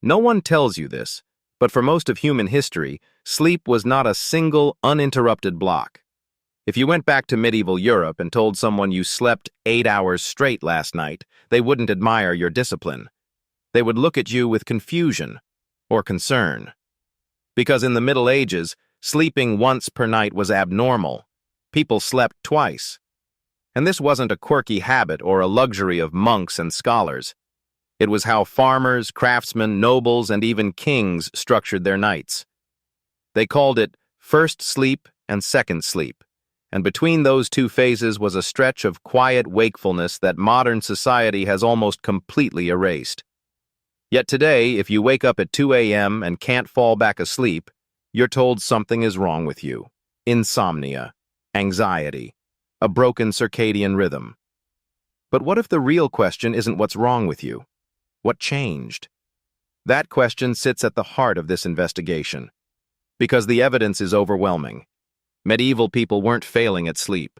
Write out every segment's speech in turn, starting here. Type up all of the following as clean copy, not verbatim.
No one tells you this, but for most of human history, sleep was not a single, uninterrupted block. If you went back to medieval Europe and told someone you slept 8 hours straight last night, they wouldn't admire your discipline. They would look at you with confusion or concern. Because in the Middle Ages, sleeping once per night was abnormal. People slept twice. And this wasn't a quirky habit or a luxury of monks and scholars. It was how farmers, craftsmen, nobles, and even kings structured their nights. They called it first sleep and second sleep, and between those two phases was a stretch of quiet wakefulness that modern society has almost completely erased. Yet today, if you wake up at 2 a.m. and can't fall back asleep, you're told something is wrong with you. Insomnia, anxiety, a broken circadian rhythm. But what if the real question isn't what's wrong with you? What changed? That question sits at the heart of this investigation, because the evidence is overwhelming. Medieval people weren't failing at sleep.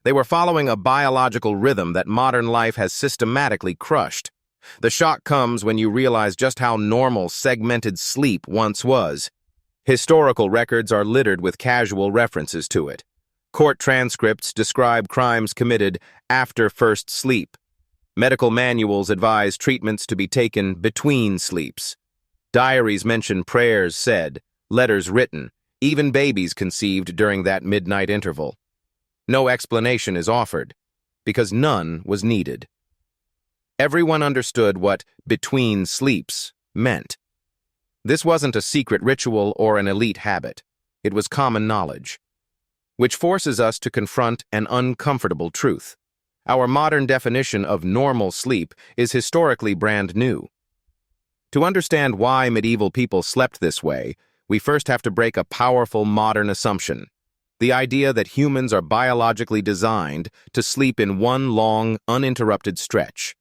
They were following a biological rhythm that modern life has systematically crushed. The shock comes when you realize just how normal segmented sleep once was. Historical records are littered with casual references to it. Court transcripts describe crimes committed after first sleep. Medical manuals advise treatments to be taken between sleeps. Diaries mention prayers said, letters written, even babies conceived during that midnight interval. No explanation is offered, because none was needed. Everyone understood what between sleeps meant. This wasn't a secret ritual or an elite habit. It was common knowledge, which forces us to confront an uncomfortable truth. Our modern definition of normal sleep is historically brand new. To understand why medieval people slept this way, we first have to break a powerful modern assumption: the idea that humans are biologically designed to sleep in one long, uninterrupted stretch.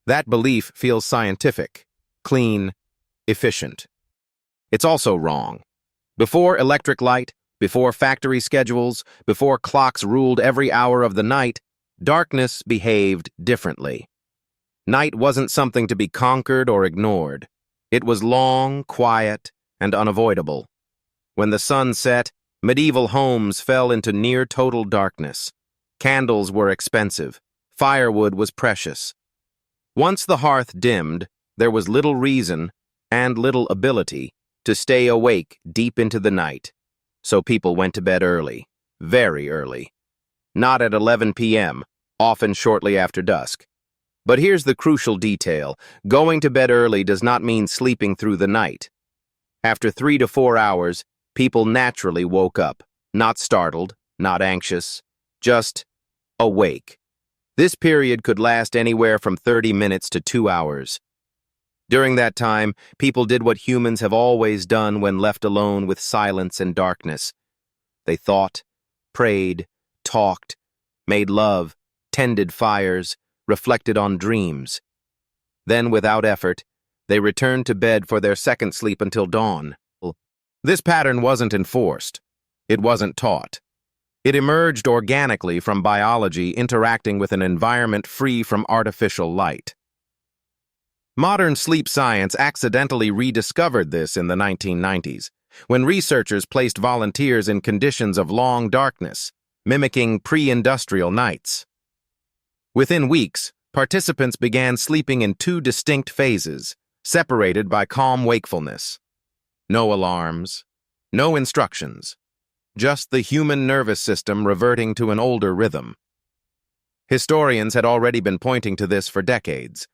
That belief feels scientific, clean, efficient. It's also wrong. Before electric light, before factory schedules, before clocks ruled every hour of the night, darkness behaved differently. Night wasn't something to be conquered or ignored. It was long, quiet, and unavoidable. When the sun set, medieval homes fell into near-total darkness. Candles were expensive. Firewood was precious. Once the hearth dimmed, there was little reason and little ability to stay awake deep into the night. So people went to bed early, very early. Not at 11 p.m., often shortly after dusk. But here's the crucial detail: going to bed early does not mean sleeping through the night. After 3 to 4 hours, people naturally woke up, not startled, not anxious, just awake. This period could last anywhere from 30 minutes to 2 hours. During that time, people did what humans have always done when left alone with silence and darkness. They thought, prayed, talked, made love, tended fires, reflected on dreams. Then, without effort, they returned to bed for their second sleep until dawn. This pattern wasn't enforced. It wasn't taught. It emerged organically from biology interacting with an environment free from artificial light. Modern sleep science accidentally rediscovered this in the 1990s, when researchers placed volunteers in conditions of long darkness, mimicking pre-industrial nights. Within weeks, participants began sleeping in 2 distinct phases, separated by calm wakefulness. No alarms, no instructions, just the human nervous system reverting to an older rhythm. Historians had already been pointing to this for decades.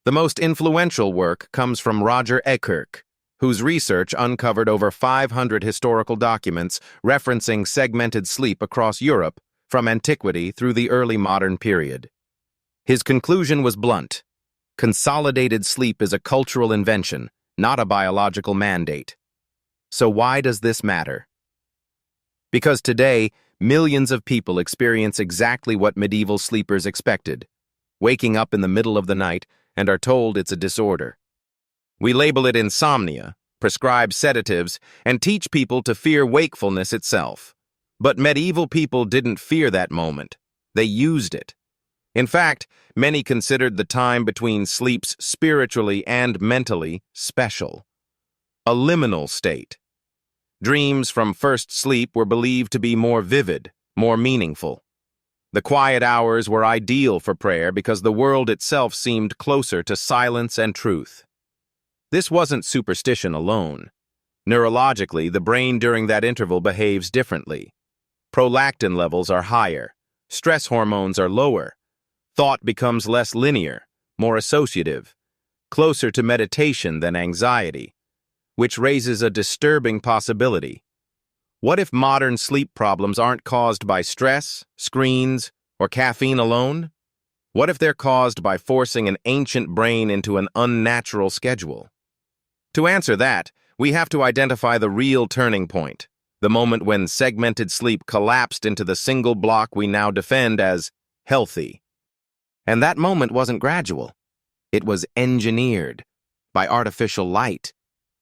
The most influential work comes from Roger Ekirk, whose research uncovered over 500 historical documents referencing segmented sleep across Europe from antiquity through the early modern period. His conclusion was blunt: consolidated sleep is a cultural invention, not a biological mandate. So why does this matter? Because today, millions of people experience exactly what medieval sleepers expected: waking up in the middle of the night, and are told it's a disorder. We label it insomnia, prescribe sedatives, and teach people to fear wakefulness itself. But medieval people didn't fear that moment. They used it. In fact, many considered the time between sleeps spiritually and mentally special. A liminal state. Dreams from first sleep were believed to be more vivid, more meaningful. The quiet hours were ideal for prayer because the world itself seemed closer to silence and truth. This wasn't superstition alone. Neurologically, the brain during that interval behaves differently. Prolactin levels are higher, stress hormones are lower, thought becomes less linear, more associative, closer to meditation than anxiety, which raises a disturbing possibility. What if modern sleep problems aren't caused by stress, screens, or caffeine alone? What if they're caused by forcing an ancient brain into an unnatural schedule? To answer that, we have to identify the real turning point, the moment when segmented sleep collapsed into the single block we now defend as healthy. And that moment wasn't gradual. It was engineered by artificial light,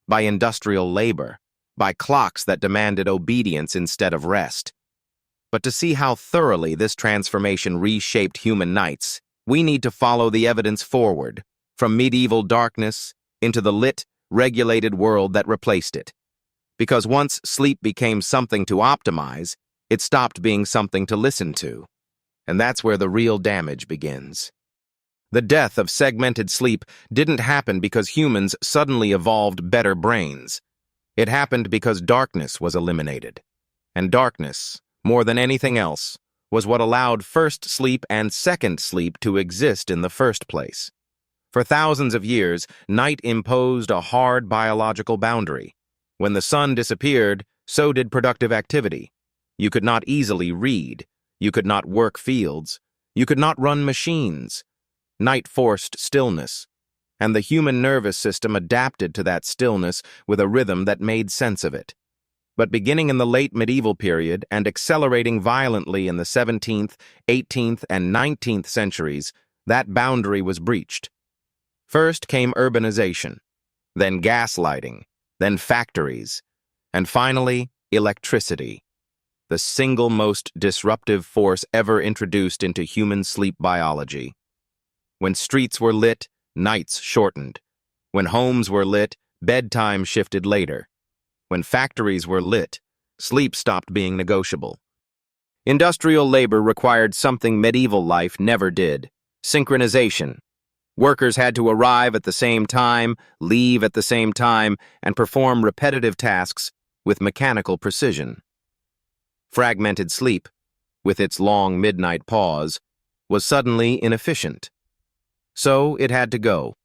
by industrial labor, by clocks that demanded obedience instead of rest. But to see how thoroughly this transformation reshaped human nights, we need to follow the evidence forward, from medieval darkness into the lit, regulated world that replaced it. Because once sleep became something to optimize, it stopped being something to listen to. And that's where the real damage begins. The death of segmented sleep didn't happen because humans suddenly evolved better brains. It happened because darkness was eliminated. And darkness, more than anything else, was what allowed first sleep and second sleep to exist in the first place. For thousands of years, night imposed a hard biological boundary. When the sun disappeared, so did productive activity. You could not easily read. You could not work fields. You could not run machines. Night forced stillness, and the human nervous system adapted to that stillness with a rhythm that made sense of it. But beginning in the late medieval period and accelerating violently in the 17th, 18th, and 19th centuries, that boundary was breached. First came urbanization, then gaslighting, then factories, and finally electricity, the single most disruptive force ever introduced into human sleep biology. When streets were lit, nights shortened. When homes were lit, bedtime shifted later. When factories were lit, sleep stopped being negotiable. Industrial labor required something medieval life never did: synchronization. Workers had to arrive at the same time, leave at the same time, and perform repetitive tasks with mechanical precision. Fragmented sleep, with its long midnight pause, was suddenly inefficient. So it had to go.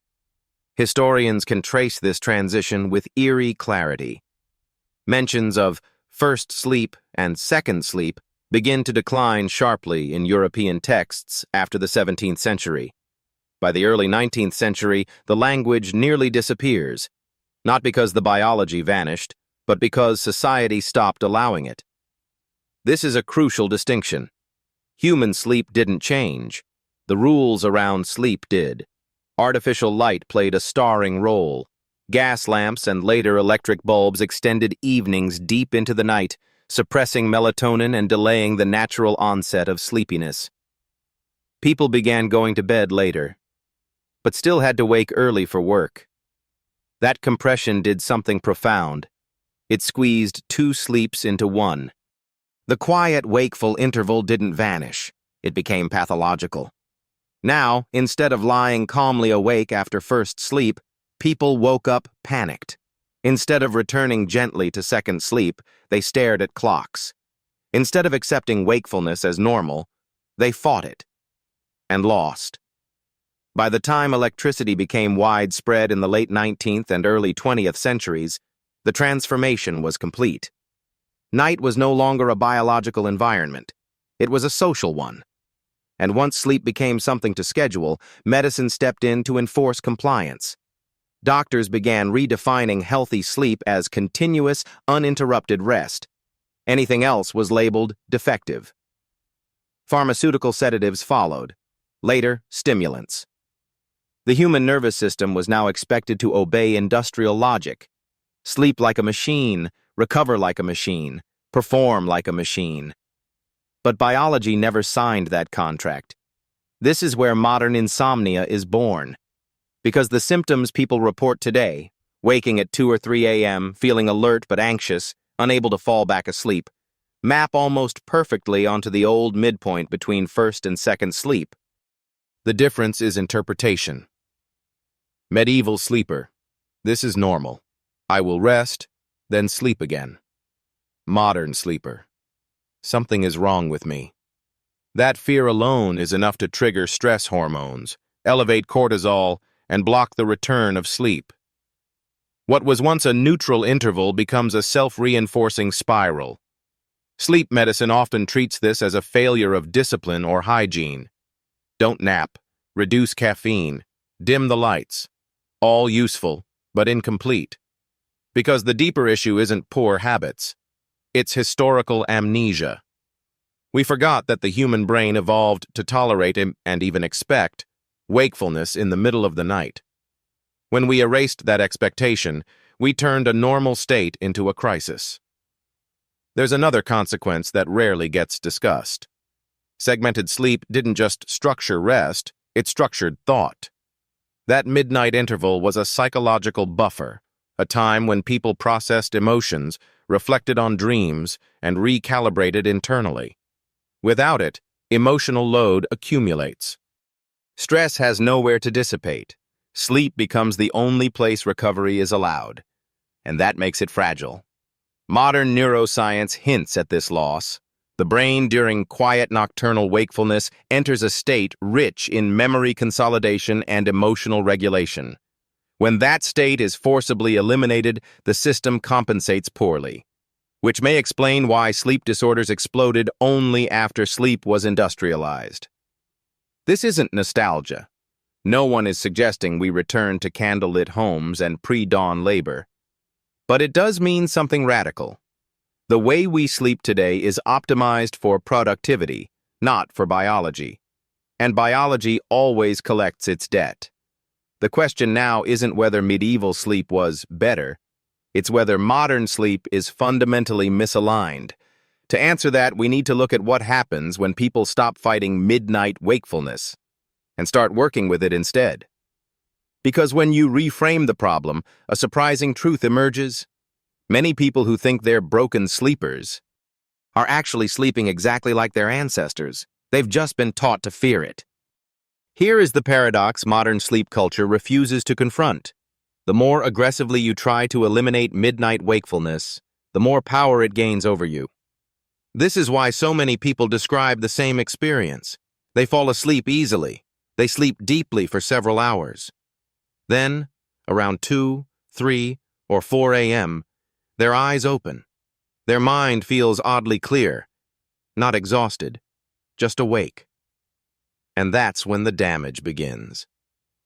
Historians can trace this transition with eerie clarity. Mentions of first sleep and second sleep begin to decline sharply in European texts after the 17th century. By the early 19th century, the language nearly disappears, not because the biology vanished, but because society stopped allowing it. This is a crucial distinction. Human sleep didn't change. The rules around sleep did. Artificial light played a starring role. Gas lamps and later electric bulbs extended evenings deep into the night, suppressing melatonin and delaying the natural onset of sleepiness. People began going to bed later, but still had to wake early for work. That compression did something profound. It squeezed two sleeps into one. The quiet, wakeful interval didn't vanish. It became pathological. Now, instead of lying calmly awake after first sleep, people woke up panicked. Instead of returning gently to second sleep, they stared at clocks. Instead of accepting wakefulness as normal, they fought it and lost. By the time electricity became widespread in the late 19th and early 20th centuries, the transformation was complete. Night was no longer a biological environment. It was a social one. And once sleep became something to schedule, medicine stepped in to enforce compliance. Doctors began redefining healthy sleep as continuous, uninterrupted rest. Anything else was labeled defective. Pharmaceutical sedatives followed. Later, stimulants. The human nervous system was now expected to obey industrial logic. Sleep like a machine, recover like a machine, perform like a machine. But biology never signed that contract. This is where modern insomnia is born. Because the symptoms people report today, waking at 2 or 3 a.m., feeling alert but anxious, unable to fall back asleep, map almost perfectly onto the old midpoint between first and second sleep. The difference is interpretation. Medieval sleeper. This is normal. I will rest, then sleep again. Modern sleeper. Something is wrong with me. That fear alone is enough to trigger stress hormones, elevate cortisol, and block the return of sleep. What was once a neutral interval becomes a self-reinforcing spiral. Sleep medicine often treats this as a failure of discipline or hygiene. Don't nap, reduce caffeine, dim the lights. All useful, but incomplete. Because the deeper issue isn't poor habits. It's historical amnesia. We forgot that the human brain evolved to tolerate and even expect wakefulness in the middle of the night. When we erased that expectation, we turned a normal state into a crisis. There's another consequence that rarely gets discussed. Segmented sleep didn't just structure rest, it structured thought. That midnight interval was a psychological buffer, a time when people processed emotions, reflected on dreams, and recalibrated internally. Without it, emotional load accumulates. Stress has nowhere to dissipate. Sleep becomes the only place recovery is allowed, and that makes it fragile. Modern neuroscience hints at this loss. The brain during quiet nocturnal wakefulness enters a state rich in memory consolidation and emotional regulation. When that state is forcibly eliminated, the system compensates poorly, which may explain why sleep disorders exploded only after sleep was industrialized. This isn't nostalgia. No one is suggesting we return to candlelit homes and pre-dawn labor. But it does mean something radical. The way we sleep today is optimized for productivity, not for biology. And biology always collects its debt. The question now isn't whether medieval sleep was better. It's whether modern sleep is fundamentally misaligned. To answer that, we need to look at what happens when people stop fighting midnight wakefulness and start working with it instead. Because when you reframe the problem, a surprising truth emerges. Many people who think they're broken sleepers are actually sleeping exactly like their ancestors. They've just been taught to fear it. Here is the paradox modern sleep culture refuses to confront. The more aggressively you try to eliminate midnight wakefulness, the more power it gains over you. This is why so many people describe the same experience. They fall asleep easily. They sleep deeply for several hours. Then, around 2, 3, or 4 a.m., their eyes open. Their mind feels oddly clear, not exhausted, just awake. And that's when the damage begins.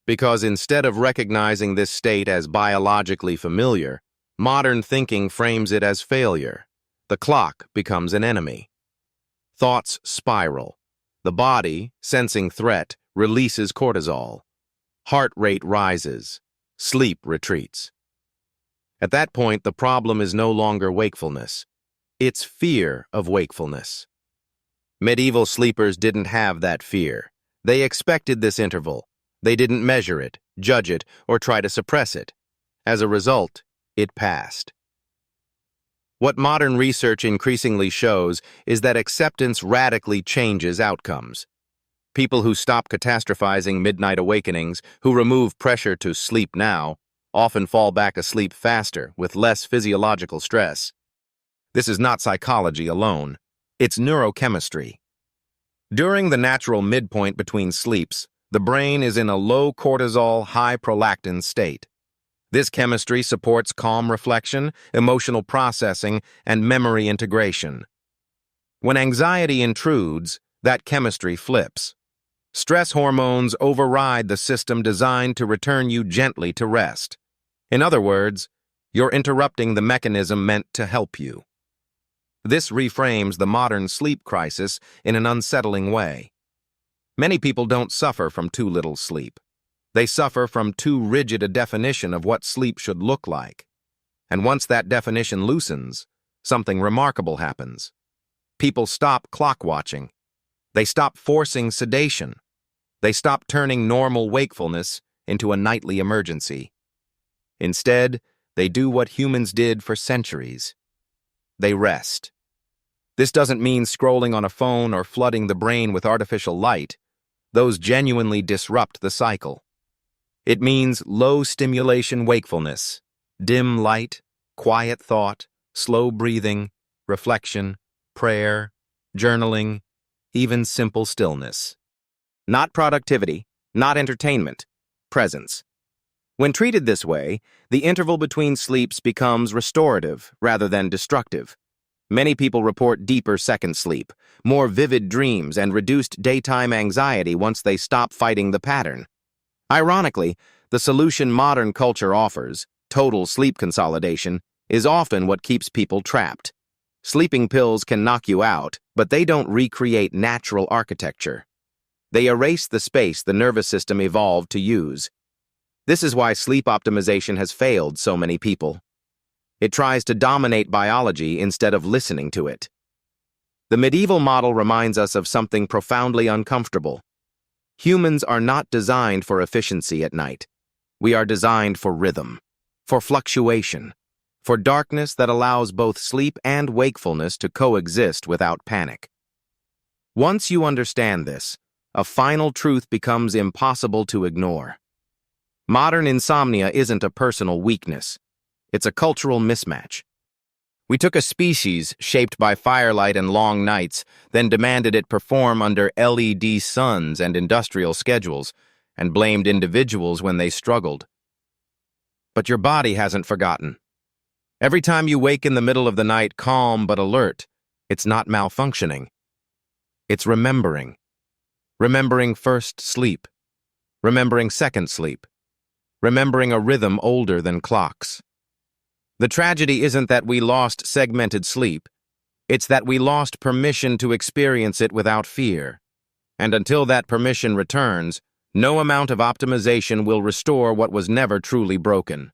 Because instead of recognizing this state as biologically familiar, modern thinking frames it as failure. The clock becomes an enemy. Thoughts spiral. The body, sensing threat, releases cortisol. Heart rate rises. Sleep retreats. At that point, the problem is no longer wakefulness. It's fear of wakefulness. Medieval sleepers didn't have that fear. They expected this interval. They didn't measure it, judge it, or try to suppress it. As a result, it passed. What modern research increasingly shows is that acceptance radically changes outcomes. People who stop catastrophizing midnight awakenings, who remove pressure to sleep now, often fall back asleep faster with less physiological stress. This is not psychology alone. It's neurochemistry. During the natural midpoint between sleeps, the brain is in a low cortisol, high prolactin state. This chemistry supports calm reflection, emotional processing, and memory integration. When anxiety intrudes, that chemistry flips. Stress hormones override the system designed to return you gently to rest. In other words, you're interrupting the mechanism meant to help you. This reframes the modern sleep crisis in an unsettling way. Many people don't suffer from too little sleep. They suffer from too rigid a definition of what sleep should look like. And once that definition loosens, something remarkable happens. People stop clock watching. They stop forcing sedation. They stop turning normal wakefulness into a nightly emergency. Instead, they do what humans did for centuries. They rest. This doesn't mean scrolling on a phone or flooding the brain with artificial light. Those genuinely disrupt the cycle. It means low-stimulation wakefulness, dim light, quiet thought, slow breathing, reflection, prayer, journaling, even simple stillness. Not productivity, not entertainment, presence. When treated this way, the interval between sleeps becomes restorative rather than destructive. Many people report deeper second sleep, more vivid dreams, and reduced daytime anxiety once they stop fighting the pattern. Ironically, the solution modern culture offers, total sleep consolidation, is often what keeps people trapped. Sleeping pills can knock you out, but they don't recreate natural architecture. They erase the space the nervous system evolved to use. This is why sleep optimization has failed so many people. It tries to dominate biology instead of listening to it. The medieval model reminds us of something profoundly uncomfortable. Humans are not designed for efficiency at night. We are designed for rhythm, for fluctuation, for darkness that allows both sleep and wakefulness to coexist without panic. Once you understand this, a final truth becomes impossible to ignore. Modern insomnia isn't a personal weakness. It's a cultural mismatch. We took a species shaped by firelight and long nights, then demanded it perform under LED suns and industrial schedules, and blamed individuals when they struggled. But your body hasn't forgotten. Every time you wake in the middle of the night calm but alert, it's not malfunctioning. It's remembering. Remembering first sleep. Remembering second sleep. Remembering a rhythm older than clocks. The tragedy isn't that we lost segmented sleep. It's that we lost permission to experience it without fear. And until that permission returns, no amount of optimization will restore what was never truly broken.